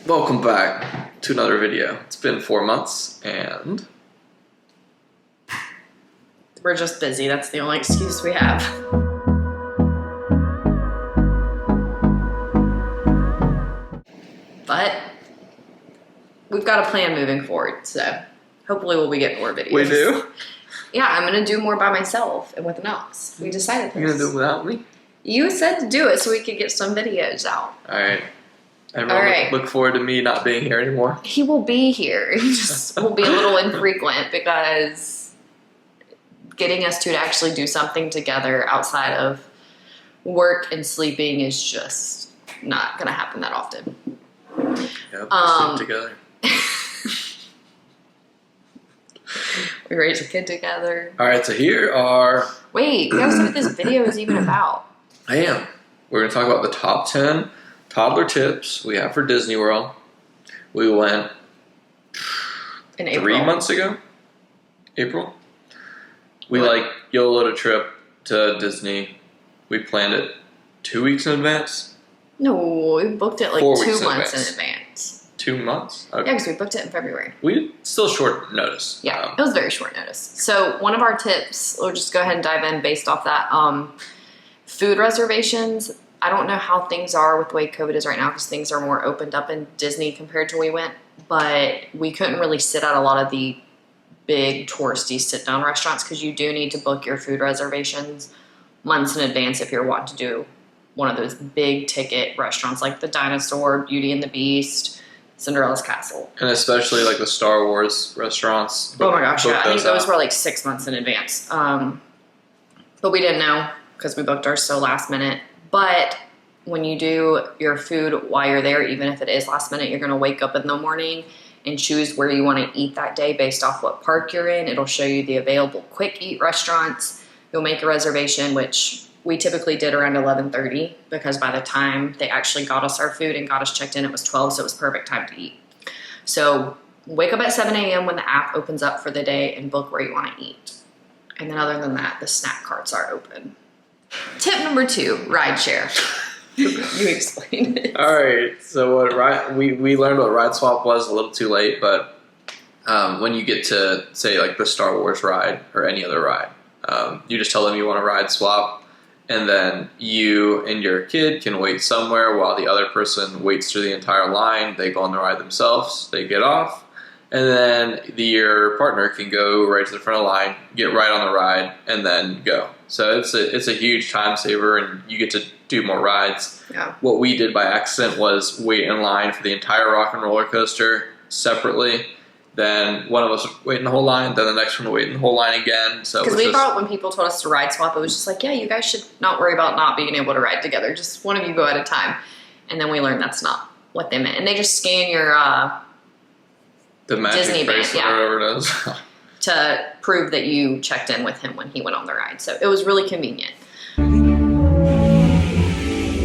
Welcome back to another video. It's been 4 months and we're just busy. That's the only excuse we have. But we've got a plan moving forward, so hopefully we'll be getting more videos. we do. Yeah, I'm gonna do more by myself and with Knox. We decided this. You're gonna do it without me? You said to do it so we could get some videos out. Alright. Everyone look forward to me not being here anymore. He will be here. He just will be a little infrequent because getting us two to actually do something together outside of work and sleeping is just not gonna happen that often. Yep, we'll sleep together. We raised a kid together. Alright, so here are... Wait, you gotta see what this video is even about. I am. We're gonna talk about the top 10 toddler tips we have for Disney World. We went in April. 3 months ago. April. We YOLO'd a trip to Disney. We planned it 2 weeks in advance. No, we booked it like 4 2 weeks in months advance. in advance. 2 months? Okay. Yeah, because we booked it in February. We did still short notice. Yeah, it was very short notice. So one of our tips, we'll just go ahead and dive in based off that. Food reservations. I don't know how things are with the way COVID is right now because things are more opened up in Disney compared to when we went, but we couldn't really sit at a lot of the big touristy sit-down restaurants because you do need to book your food reservations months in advance if you're wanting to do one of those big ticket restaurants like the Dinosaur, Beauty and the Beast, Cinderella's Castle. And especially like the Star Wars restaurants. Oh my gosh, yeah. I think those were like 6 months in advance. But we didn't know because we booked ours so last minute. But when you do your food while you're there, even if it is last minute, you're going to wake up in the morning and choose where you want to eat that day based off what park you're in. It'll show you the available quick eat restaurants. You'll make a reservation, which we typically did around 11:30 because by the time they actually got us our food and got us checked in, it was 12, so it was perfect time to eat. So wake up at 7 a.m. when the app opens up for the day and book where you want to eat. And then other than that, the snack carts are open. Tip number 2, ride share. You explain it. All right. So we learned what ride swap was a little too late, but when you get to say like the Star Wars ride or any other ride, you just tell them you want to ride swap, and then you and your kid can wait somewhere while the other person waits through the entire line. They go on the ride themselves. They get off, and then your partner can go right to the front of the line, get right on the ride, and then go. So it's a huge time saver, and you get to do more rides. Yeah. What we did by accident was wait in line for the entire Rock and Roller Coaster separately. Then one of us would wait in the whole line. Then the next one would wait in the whole line again. So because we thought when people told us to ride swap, it was just like, yeah, you guys should not worry about not being able to ride together. Just one of you go at a time. And then we learned that's not what they meant. And they just scan your the Disney band, or whatever it is. to prove that you checked in with him when he went on the ride. So it was really convenient. 1, 2,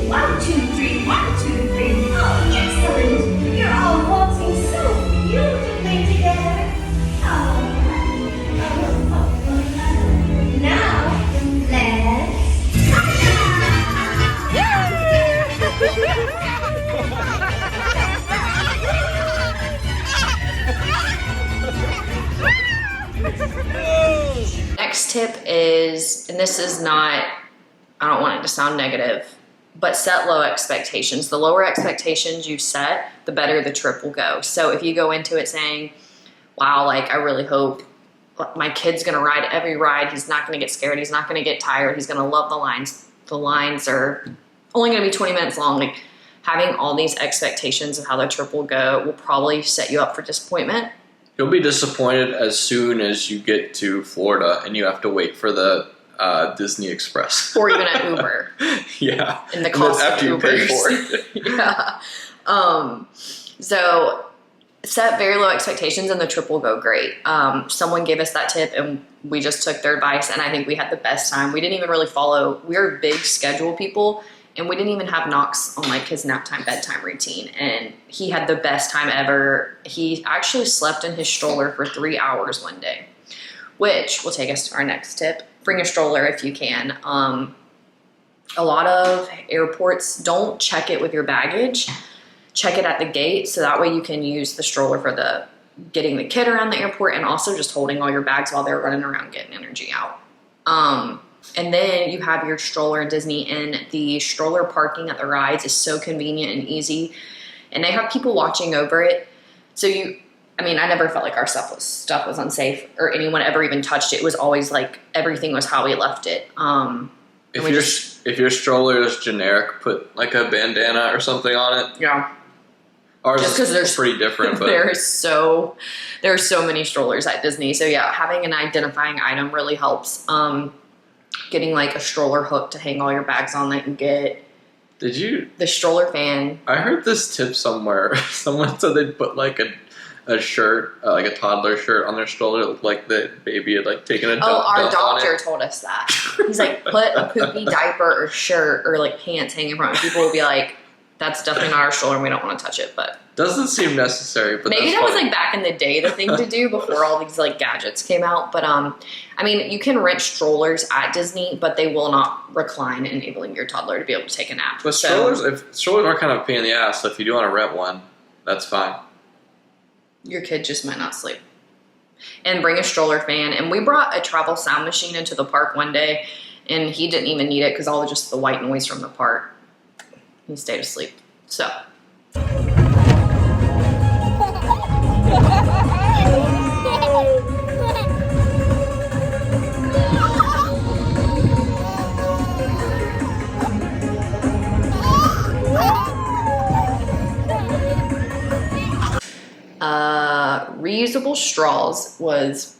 3, 1, 2, 3. Oh, excellent! You're all waltzing so beautifully together. Now, Next tip is, and this is not, I don't want it to sound negative, but set low expectations. The lower expectations you set, the better the trip will go. So if you go into it saying, wow, like I really hope my kid's gonna ride every ride, he's not gonna get scared, he's not gonna get tired, he's gonna love the lines. The lines are only gonna be 20 minutes long. Like having all these expectations of how the trip will go will probably set you up for disappointment. You'll be disappointed as soon as you get to Florida and you have to wait for the Disney Express. Or even an Uber. Yeah. And the cost after of you pay Ubers. for it. Yeah. So set very low expectations and the trip will go great. Someone gave us that tip and we just took their advice and I think we had the best time. We didn't even really follow, we are big schedule people and we didn't even have Knox on like his nap time, bedtime routine. And he had the best time ever. He actually slept in his stroller for 3 hours one day, which will take us to our next tip. Bring a stroller if you can. A lot of airports don't check it with your baggage. check it at the gate, so that way you can use the stroller for the getting the kid around the airport and also just holding all your bags while they're running around getting energy out. And then you have your stroller in Disney, and the stroller parking at the rides is so convenient and easy, and they have people watching over it. So I never felt like our stuff was unsafe or anyone ever even touched it. It was always like everything was how we left it. If your stroller is generic, put like a bandana or something on it. Yeah. Ours just because is pretty different. But there are so many strollers at Disney. So yeah, having an identifying item really helps. Getting like a stroller hook to hang all your bags on that you get. Did you? The stroller fan. I heard this tip somewhere. Someone said they'd put like a shirt, like a toddler shirt on their stroller. It looked like the baby had like taken a dump. Oh, our dump doctor on it. told us that. He's like, put a poopy diaper or shirt or like pants hanging from it. People will be like, that's definitely not our stroller and we don't want to touch it. But doesn't seem necessary. But maybe that fine. was like back in the day the thing to do before all these like gadgets came out. But you can rent strollers at Disney, but they will not recline, enabling your toddler to be able to take a nap. But strollers are kind of a pain in the ass. So if you do want to rent one, that's fine. Your kid just might not sleep. And bring a stroller fan. And we brought a travel sound machine into the park one day, and he didn't even need it because all just the white noise from the park. He stayed asleep. So. Reusable straws was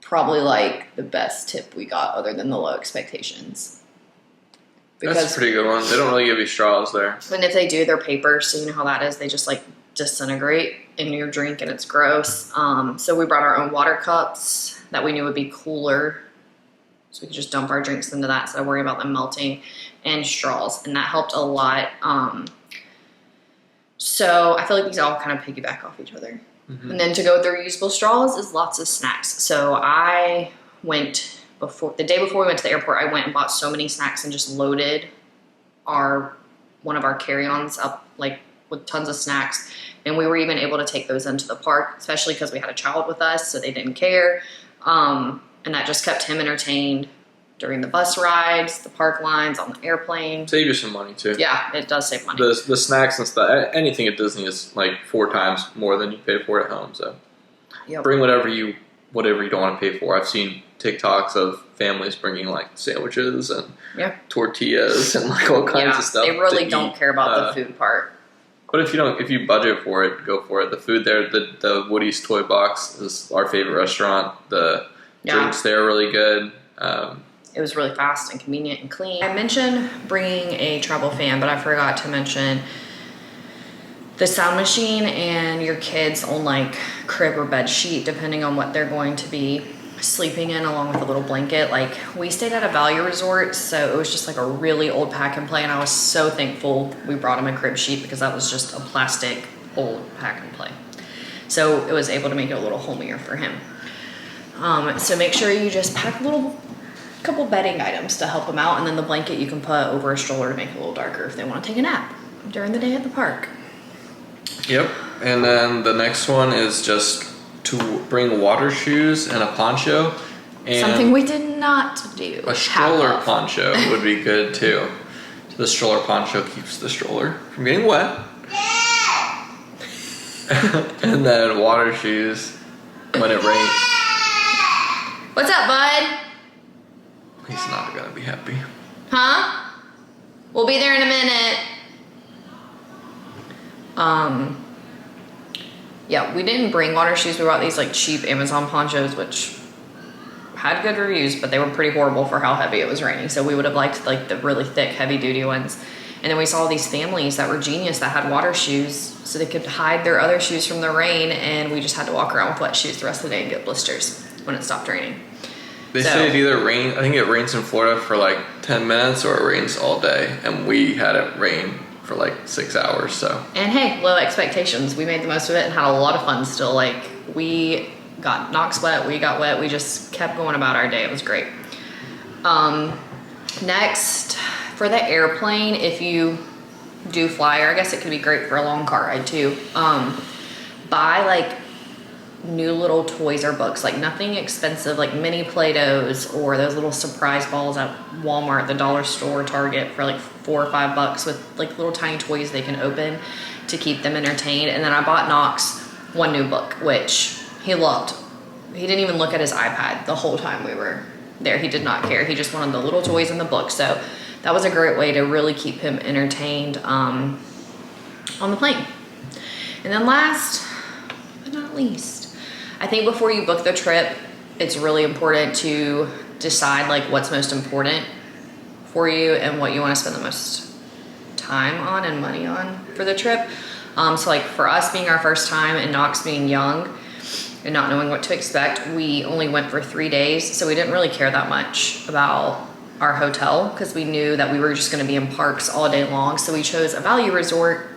probably like the best tip we got other than the low expectations. That's a pretty good one. They don't really give you straws there. And if they do, they're paper, so you know how that is. They just like disintegrate in your drink and it's gross. So we brought our own water cups that we knew would be cooler. So we could just dump our drinks into that instead of worrying about them melting, and straws. And that helped a lot. So I feel like these all kind of piggyback off each other. Mm-hmm. And then to go with the reusable straws is lots of snacks. So I went the day before we went to the airport, I went and bought so many snacks and just loaded one of our carry-ons up like with tons of snacks. And we were even able to take those into the park, especially because we had a child with us, so they didn't care. And that just kept him entertained during the bus rides, the park lines, on the airplane. Save you some money too. Yeah, it does save money. The snacks and stuff, anything at Disney is like 4 times more than you pay for at home. So bring whatever you don't want to pay for. I've seen TikToks of families bringing like sandwiches and tortillas and like all kinds of stuff. They really don't care about the food part. But if you budget for it, go for it. The food there, the Woody's Toy Box is our favorite restaurant. The drinks there are really good. It was really fast and convenient and clean. I mentioned bringing a travel fan, but I forgot to mention the sound machine and your kids' own like crib or bed sheet, depending on what they're going to be sleeping in, along with a little blanket. Like, we stayed at a value resort, so it was just like a really old pack and play, and I was so thankful we brought him a crib sheet because that was just a plastic old pack and play. So it was able to make it a little homier for him. So make sure you just pack a couple bedding items to help them out, and then the blanket you can put over a stroller to make it a little darker if they want to take a nap during the day at the park. Yep. And then the next one is just to bring water shoes and a poncho. And something we did not do. A stroller poncho would be good too. So the stroller poncho keeps the stroller from getting wet. And then water shoes when it rains. What's up, bud? He's not gonna be happy. Huh? We'll be there in a minute. Yeah, we didn't bring water shoes. We brought these like cheap Amazon ponchos, which had good reviews, but they were pretty horrible for how heavy it was raining. So we would have liked like the really thick, heavy duty ones. And then we saw these families that were genius that had water shoes so they could hide their other shoes from the rain, and we just had to walk around with wet shoes the rest of the day and get blisters when it stopped raining. They say it either rain. I think it rains in Florida for like 10 minutes or it rains all day, and we had it rain for like 6 hours. So. And hey, low expectations. We made the most of it and had a lot of fun still. Like, we got knocked wet, we got wet, we just kept going about our day. It was great. Next, for the airplane, if you do fly, or I guess it could be great for a long car ride too. Buy like new little toys or books, like nothing expensive, like mini Play-Dohs or those little surprise balls at Walmart, the dollar store, Target for like $4 or $5 with like little tiny toys they can open to keep them entertained. And then I bought Knox one new book, which he loved. He didn't even look at his iPad the whole time we were there. He did not care. He just wanted the little toys in the book. So that was a great way to really keep him entertained on the plane. And then last but not least, I think before you book the trip, it's really important to decide like what's most important for you and what you want to spend the most time on and money on for the trip. So like for us being our first time and Knox being young and not knowing what to expect, we only went for 3 days. So we didn't really care that much about our hotel because we knew that we were just going to be in parks all day long. So we chose a value resort,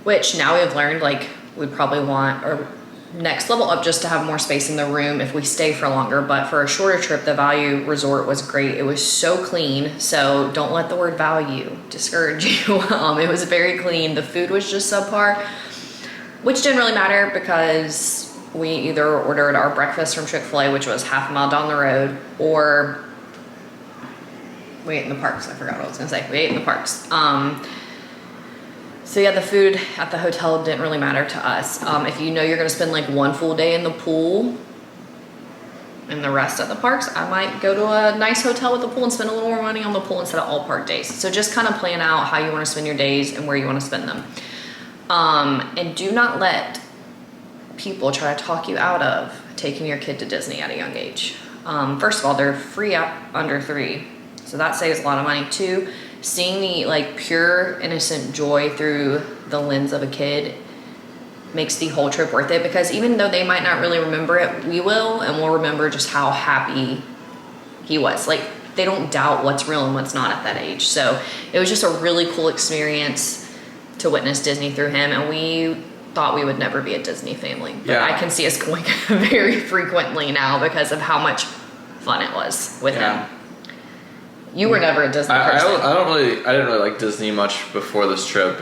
which now we've learned like we'd probably want our next level up just to have more space in the room if we stay for longer. But for a shorter trip, the value resort was great. It was so clean. So don't let the word value discourage you. It was very clean. The food was just subpar, which didn't really matter because we either ordered our breakfast from Chick-fil-A, which was half a mile down the road, or we ate in the parks. I forgot what I was gonna say. We ate in the parks. So yeah, the food at the hotel didn't really matter to us. If you know you're gonna spend like one full day in the pool and the rest at the parks, I might go to a nice hotel with a pool and spend a little more money on the pool instead of all park days. So just kind of plan out how you wanna spend your days and where you wanna spend them. And do not let people try to talk you out of taking your kid to Disney at a young age. First of all, they're free up under 3. So that saves a lot of money too. Seeing the like pure innocent joy through the lens of a kid makes the whole trip worth it, because even though they might not really remember it, we will, and we'll remember just how happy he was. Like they don't doubt what's real and what's not at that age. So it was just a really cool experience to witness Disney through him, and we thought we would never be a Disney family, but Yeah. I can see us going very frequently now because of how much fun it was with him. You were never a Disney person. I didn't really like Disney much before this trip,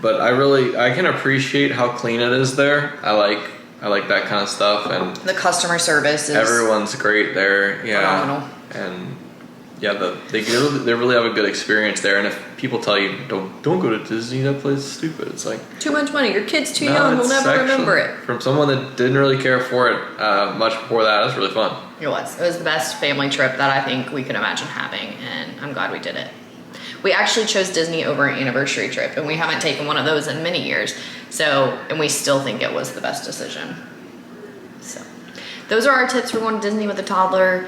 but I can appreciate how clean it is there. I like that kind of stuff, and The customer service is everyone's great there. Yeah, phenomenal. and yeah, they really have a good experience there. And if people tell you don't go to Disney, that place is stupid, it's like Too much money. Your kid's too no, young. He'll it's never actually- remember it. From someone that didn't really care for it much before that, it was really fun. It was. It was the best family trip that I think we could imagine having, and I'm glad we did it. We actually chose Disney over an anniversary trip, and we haven't taken one of those in many years. So, and we still think it was the best decision. So, those are our tips for going to Disney with a toddler.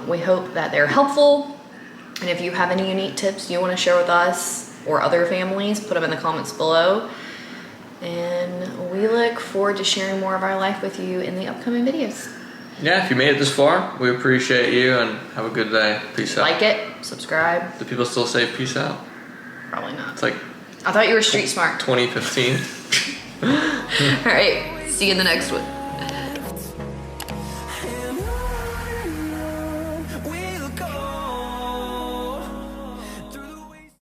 We hope that they're helpful. And if you have any unique tips you want to share with us or other families, put them in the comments below. And we look forward to sharing more of our life with you in the upcoming videos. Yeah, if you made it this far, we appreciate you, and have a good day. Peace out. Like it, subscribe. Do people still say peace out? Probably not. It's like I thought you were street smart. 2015. All right, see you in the next one.